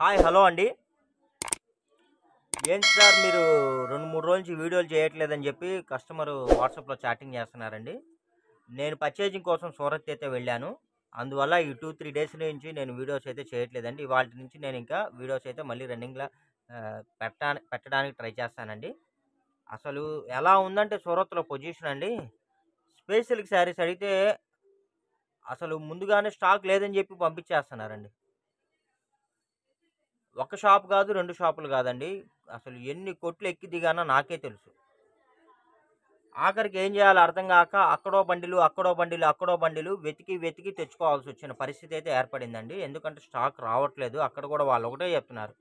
Hi hello అండి. ఏంటి sir మీరు 2, 3 రోజుల నుంచి వీడియోలు చేయట్లేదని చెప్పి కస్టమరు వాట్సాప్‌లో చాటింగ్ చేస్తున్నారండి. నేను పర్చేజింగ్ కోసం సూరత్ అయితే వెళ్ళాను. అందువల్ల ఈ 2, 3 డేస్ నుంచి నేను వీడియోస్ అయితే చేయట్లేదండి. ఇవాల్టి నుంచి నేను ఇంకా వీడియోస్ అయితే మళ్ళీ రన్నింగ్‌లో పెట్టడానికి ట్రై చేస్తానండి. అసలు ఎలా ఉందంటే సూరత్‌లో పొజిషన్ అండి, స్పేస్ సిల్క్ శారీస్ అడిగితే అసలు ముందుగానే స్టాక్ లేదని చెప్పి పంపించేస్తున్నారండి. ఒక షాప్ కాదు, 2 షాపులు కాదండి. అసలు ఎన్ని కొట్లు ఎక్కి దిగానో నాకే తెలుసు. ఆఖరికి ఏం చేయాలో అర్థం గాక అక్కడో బండిలు వెతికి, వెతికి తెచ్చుకోవాల్సొచ్చిన పరిస్థితయితే ఏర్పడిందండి. ఎందుకంటే స్టాక్ రావట్లేదు. అక్కడ గూడా వాళ్ళొకటే చెప్తున్నారు.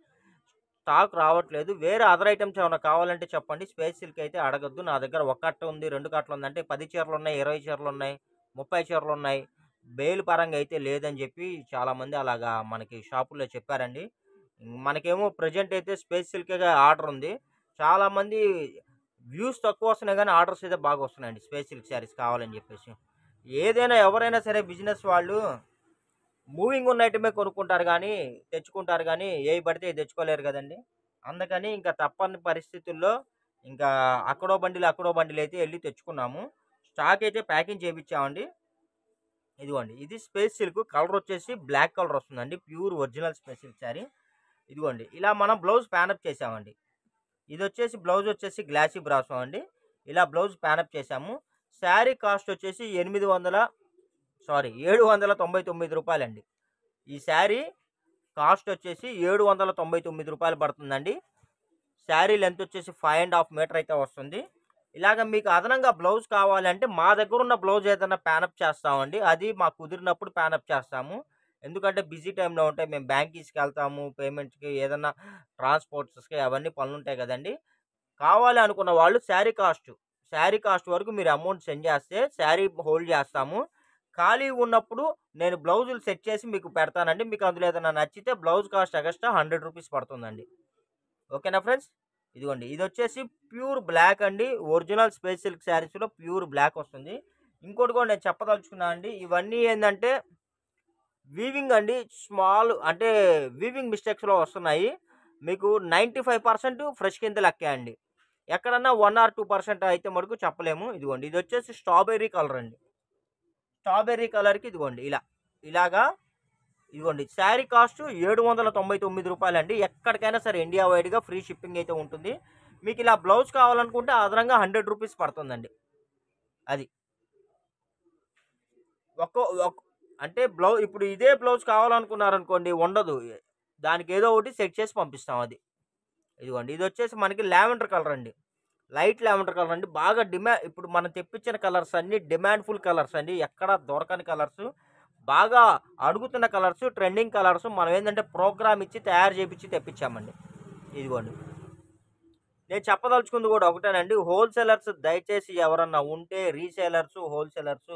స్టాక్ రావట్లేదు. వేరే అదర్ ఐటెమ్స్ ఏమన్నా కావాలంటే చెప్పండి. స్పేస్ సిల్క్ అయితే అడగొద్దు. నా దగ్గర ఒక కట్ట ఉంది, 2 కట్టలుందంటే 10 చీరలున్నాయి, 20 చీరలున్నాయి, 30 చీరలున్నాయి. బేల్ పరంగా అయితే లేదని జెప్పి చాలామంది అలాగా మనకి షాపుల్లో చెప్పారండి. మనకేమో ప్రెజెంట్ అయితే స్పేస్ సిల్కేగా ఆర్డరుంది. చాలామంది వ్యూస్ తక్కువొస్తున్నాయి గానీ, ఆర్డర్స్ అయితే బాగా వస్తున్నాయండి. స్పేస్ సిల్క్ శారీస్ కావాలని జెప్పేసి. ఏదైనా ఎవరైనా సరే బిజినెస్ వాళ్ళు మూవింగ్ ఉన్న ఐటమే కొనుక్కుంటారు గానీ, తెచ్చుకుంటారు గానీ, ఏయి పడితే అయి తెచ్చుకోలేరు గదండీ! అందుకని ఇంక తప్పని పరిస్థితుల్లో ఇంకా అక్కడో బండిలైతే ఎళ్లి తెచ్చుకున్నాము. స్టాక్ అయితే ప్యాకింగ్ చేపిచ్చామండి. ఇదిగోండి. ఇది స్పేస్ సిల్క్ కలరొచ్చేసి బ్లాక్ కలరొస్తుందండి. Pure original space silk sari. ఇదిగోండి. ఇలా మనం బ్లౌజ్ ప్యానప్ చేసామండి. ఇదొచ్చేసి బ్లౌజొచ్చేసి గ్లాసీ బ్రాసో అండి. ఇలా బ్లౌజ్ ప్యానప్ చేసాము. శారీ కాస్ట్ వచ్చేసి 799 రూపాయలండి. ఈ శారీ కాస్ట్ వచ్చేసి రూ. 799 పడుతుందండి. శారీ లెంత్ వచ్చేసి 5 ½ మీటర్ అయితే వస్తుంది. ఇలాగ మీకు అదనంగా బ్లౌజ్ కావాలంటే మా దగ్గరున్న బ్లౌజ్ ఏదైనా ప్యానప్ చేస్తామండి. అది మాకు కుదిరినప్పుడు ప్యానప్ చేస్తాము. ఎందుకంటే బిజీ టైమ్‌లో ఉంటాయి. మేము బ్యాంకీస్‌కెళ్తాము, పేమెంట్స్‌కి ఏదన్నా ట్రాన్స్‌పోర్ట్స్‌కి అవన్నీ పనులుంటాయి గదండీ! కావాలి అనుకున్న వాళ్ళు శారీ కాస్ట్ వరకు మీరు అమౌంట్ సెండ్ చేస్తే శారీ హోల్డ్ చేస్తాము. ఖాళీ ఉన్నప్పుడు నేను బ్లౌజులు సెట్ చేసి మీకు పెడతానండి. మీకు అందులో ఏదైనా నచ్చితే బ్లౌజ్ కాస్ట్ ఎగస్ట్రా రూ. 100 పడుతుందండి. ఓకేనా ఫ్రెండ్స్? ఇదిగోండి. ఇదొచ్చేసి ప్యూర్ బ్లాక్ అండి. ఒరిజినల్ స్పేస్ సిల్క్ శారీస్‌లో ప్యూర్ బ్లాక్ వస్తుంది. ఇంకోటి కూడా నేను చెప్పదలుచుకున్నా అండి. ఇవన్నీ ఏందంటే వీవింగ్ అండి. స్మాల్ అంటే వీవింగ్ మిస్టేక్స్‌లో వస్తున్నాయి. మీకు 95% ఫ్రెష్ కింద లెక్కే అండి. ఎక్కడన్నా 1 ఆర్ 2% అయితే మటుకు చెప్పలేము. ఇదిగోండి. ఇదొచ్చేసి స్ట్రాబెర్రీ కలర్ అండి. స్ట్రాబెర్రీ కలర్‌కి ఇదిగోండి ఇలాగా ఇదిగోండి. శారీ కాస్ట్ రూ. 799 ఎక్కడికైనా సరే ఇండియా వైడ్‌గా ఫ్రీ షిప్పింగ్ అయితే ఉంటుంది. మీకిలా బ్లౌజ్ కావాలనుకుంటే అదనంగా రూ. 100 పడుతుందండి. అది. ఒక్కో ఒక్ అంటే ఇప్పుడు ఇదే బ్లౌజ్ కావాలనుకున్నారనుకోండి ఉండదు. దానికేదో ఒకటి సెట్ చేసి పంపిస్తాం అది. ఇదిగోండి. ఇదొచ్చేసి మనకి లావెండర్ కలర్ అండి. లైట్ లావెండర్ కలర్ అండి. బాగా ఇప్పుడు మనం తెప్పించిన కలర్స్ అన్నీ డిమాండ్‌ఫుల్ కలర్స్ అండి. ఎక్కడ దొరకని కలర్స్. బాగా అడుగుతున్న కలర్స్, ట్రెండింగ్ కలర్స్. మనం ఏందంటే ప్రోగ్రామ్ ఇచ్చి తయారు చేపిచ్చి తెప్పించామండి. ఇదిగోండి. నేను చెప్పదలుచుకుంది కూడా ఒకటేనండి. హోల్‌సేలర్స్ దయచేసి ఎవరన్నా ఉంటే హోల్‌సేలర్స్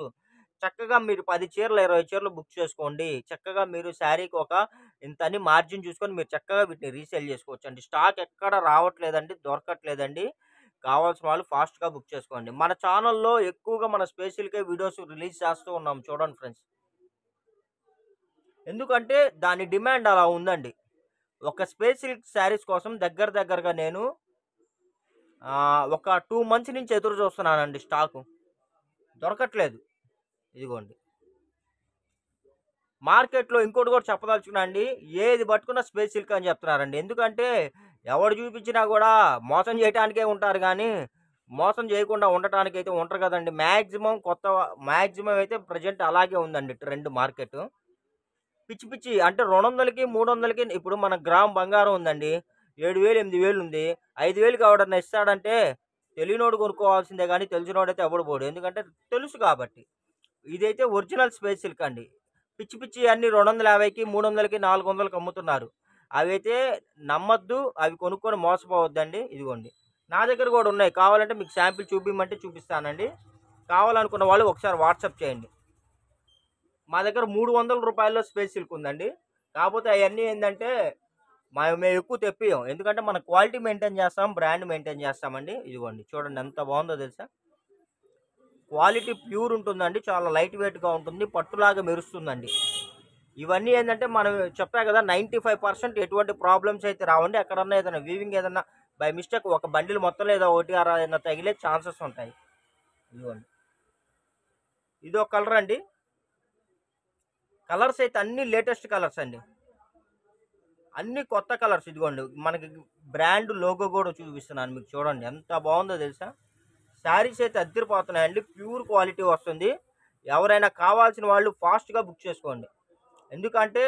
చక్కగా మీరు 10 చీరలు, 20 చీరలు బుక్ చేసుకోండి. చక్కగా మీరు శారీకి ఒక ఇంతని మార్జిన్ చూసుకొని మీరు చక్కగా వీటిని రీసేల్ చేసుకోవచ్చండి. స్టాక్ ఎక్కడ రావట్లేదండి, దొరకట్లేదండి. కావాల్సిన వాళ్ళు ఫాస్ట్‌గా బుక్ చేసుకోండి. మన ఛానెల్‌లో ఎక్కువగా మన స్పెషల్‌కే వీడియోస్ రిలీజ్ చేస్తూ ఉన్నాం చూడండి ఫ్రెండ్స్. ఎందుకంటే దాని డిమాండ్ అలా ఉందండి. ఒక స్పేస్ సిల్క్ శారీస్ కోసం దగ్గరగా నేను ఒక 2 మంత్స్ నుంచి ఎదురు చూస్తున్నానండి స్టాకు. దొరకట్లేదు. ఇదిగోండి. మార్కెట్‌లో ఇంకోటి కూడా చెప్పదలుచుకున్నా అండి. ఏది పట్టుకున్నా స్పేస్ సిల్క్ అని చెప్తున్నారండి. ఎందుకంటే ఎవడు చూపించినా గూడా మోసం చేయటానికే ఉంటారు గానీ, మోసం చేయకుండా ఉండటానికైతే ఉండరు కదండీ. మాక్సిమం అయితే ప్రెజెంట్ అలాగే ఉందండి ట్రెండ్ మార్కెటు. పిచ్చి అంటే 200కి, 300కి ఇప్పుడు మన గ్రామ్ బంగారం ఉందండి. 7,000, 8,000 ఉంది. 5,000కి ఎవడన్నా ఇస్తాడంటే తెలియనోడు కొనుక్కోవాల్సిందే గానీ తెలిసినోడైతే ఎవడు పోడు. ఎందుకంటే తెలుసు కాబట్టి. ఇదైతే ఒరిజినల్ స్పేస్ సిల్క్ అండి. పిచ్చి అన్నీ 250కి, 300కి, 400కి అమ్ముతున్నారు. అవైతే నమ్మొద్దు. అవి కొనుక్కొని మోసపోవద్దండి. ఇదిగోండి. నా దగ్గర గూడా ఉన్నాయి. కావాలంటే మీకు శాంపిల్ చూపియమంటే చూపిస్తానండి. కావాలనుకున్న వాళ్ళు ఒకసారి వాట్సాప్ చేయండి. మా దగ్గర రూ. 300 స్పేస్ సిల్క్ ఉందండి. కాపోతే అయన్నీ ఏందంటే మేము ఎక్కువ తెప్పియం. ఎందుకంటే మనం క్వాలిటీ మెయింటైన్ చేస్తాం. బ్రాండ్ మెయింటైన్ చేస్తామండి. ఇదిగోండి చూడండి ఎంత బావుందో తెలుసా? క్వాలిటీ ప్యూర్ ఉంటుందండి. చాలా లైట్ వెయిట్‌గా ఉంటుంది. పట్టులాగా మెరుస్తుందండి. ఇవన్నీ ఏంటంటే మనం చెప్పా కదా 95% ఎటువంటి ప్రాబ్లమ్స్ అయితే రావండి. ఎక్కడన్నా ఏదైనా వీవింగ్ ఏదన్నా బై మిస్టేక్ ఒక బండిల్ మొత్తం లేదా ఒకటి అర ఏదైనా తగిలే ఛాన్సెస్ ఉంటాయి. ఇదిగోండి, ఇది ఒక కలర్ అండి. కలర్స్ అయితే అన్ని లేటెస్ట్ కలర్స్ అండి, అన్ని కొత్త కలర్స్. ఇదిగోండి మనకి బ్రాండ్ లోగో కూడా చూపిస్తున్నాను మీకు, చూడండి ఎంత బాగుందో తెలుసా. శారీస్ అయితే అద్దరిపోతున్నాయండి, ప్యూర్ క్వాలిటీ వస్తుంది. ఎవరైనా కావాల్సిన వాళ్ళు ఫాస్ట్గా బుక్ చేసుకోండి. ఎందుకంటే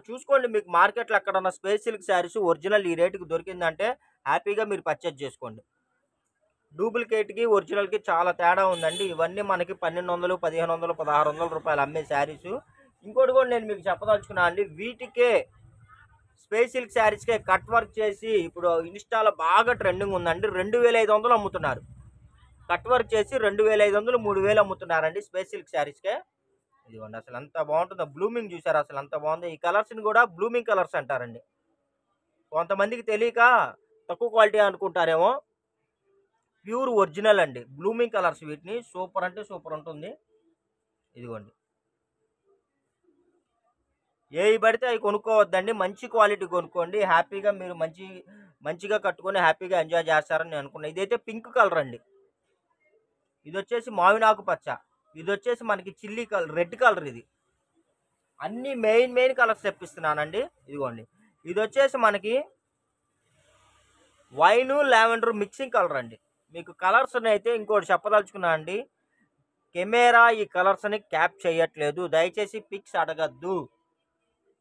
చూసుకోండి, మీకు మార్కెట్లో ఎక్కడన్నా స్పేస్ సిల్క్ శారీస్ ఒరిజినల్ ఈ రేటుకి దొరికిందంటే హ్యాపీగా మీరు పర్చేజ్ చేసుకోండి. డూప్లికేట్కి ఒరిజినల్కి చాలా తేడా ఉందండి. ఇవన్నీ మనకి 1200, 1500, 1600 రూపాయలు అమ్మే శారీస్. ఇంకోటి కూడా నేను మీకు చెప్పదలుచుకున్నా అండి, వీటికే స్పేస్ సిల్క్ శారీస్కే కట్ వర్క్ చేసి ఇప్పుడు ఇన్స్టాలో బాగా ట్రెండింగ్ ఉందండి. 2500 అమ్ముతున్నారు. కట్ వర్క్ చేసి 2500, 3000 అమ్ముతున్నారండి స్పేస్ సిల్క్ శారీస్కే. ఇదిగోండి అసలు ఎంత బాగుంటుందో, బ్లూమింగ్ చూసారు అసలు ఎంత బాగుందో. ఈ కలర్స్ని కూడా బ్లూమింగ్ కలర్స్ అంటారండి. కొంతమందికి తెలియక తక్కువ క్వాలిటీ అనుకుంటారేమో, ప్యూర్ ఒరిజినల్ అండి, బ్లూమింగ్ కలర్స్. వీటిని సూపర్ అంటే సూపర్ ఉంటుంది. ఇదిగోండి, ఏవి పడితే అవి కొనుక్కోవద్దండి, మంచి క్వాలిటీ కొనుక్కోండి. హ్యాపీగా మీరు మంచిగా కట్టుకొని హ్యాపీగా ఎంజాయ్ చేస్తారని నేను అనుకున్నాను. ఇదైతే పింక్ కలర్ అండి, ఇది వచ్చేసి మావినాకు పచ్చ, ఇది వచ్చేసి మనకి చిల్లీ కలర్, రెడ్ కలర్. ఇది అన్ని మెయిన్ కలర్స్ తెప్పిస్తున్నానండి. ఇదిగోండి, ఇది వచ్చేసి మనకి వైను లావెండర్ మిక్సింగ్ కలర్ అండి. మీకు కలర్స్ అయితే ఇంకోటి చెప్పదలుచుకున్నా అండి, కెమెరా ఈ కలర్స్ని క్యాప్ చేయట్లేదు, దయచేసి పిక్స్ అడగద్దు.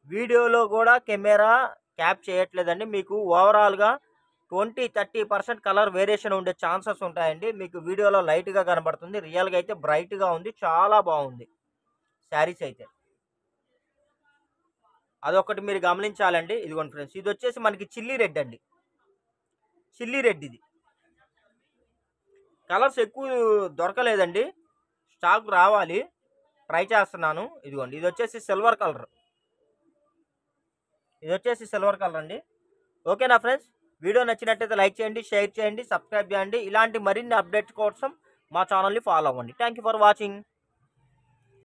వీడియోలో కూడా కెమెరా క్యాప్ చేయట్లేదండి. మీకు ఓవరాల్గా 20-30% కలర్ వేరియేషన్ ఉండే ఛాన్సెస్ ఉంటాయండి. మీకు వీడియోలో లైట్గా కనబడుతుంది, రియల్గా అయితే బ్రైట్గా ఉంది, చాలా బాగుంది శారీస్ అయితే. అదొకటి మీరు గమనించాలండి. ఇదిగోండి ఫ్రెండ్స్, ఇది వచ్చేసి మనకి చిల్లీ రెడ్ అండి, చిల్లీ రెడ్. ఇది కలర్స్ ఎక్కువ దొరకలేదండి, స్టాక్ రావాలి, ట్రై చేస్తున్నాను. ఇదిగోండి, ఇది వచ్చేసి సిల్వర్ కలర్, ఇది వచ్చేసి సిల్వర్ కలర్ అండి. ఓకేనా ఫ్రెండ్స్, వీడియో నచ్చినట్టయితే లైక్ చేయండి, షేర్ చేయండి, సబ్స్క్రైబ్ చేయండి. ఇలాంటి మరిన్ని అప్డేట్స్ కోసం మా ఛానల్ని ఫాలో అవ్వండి. Thank you for watching.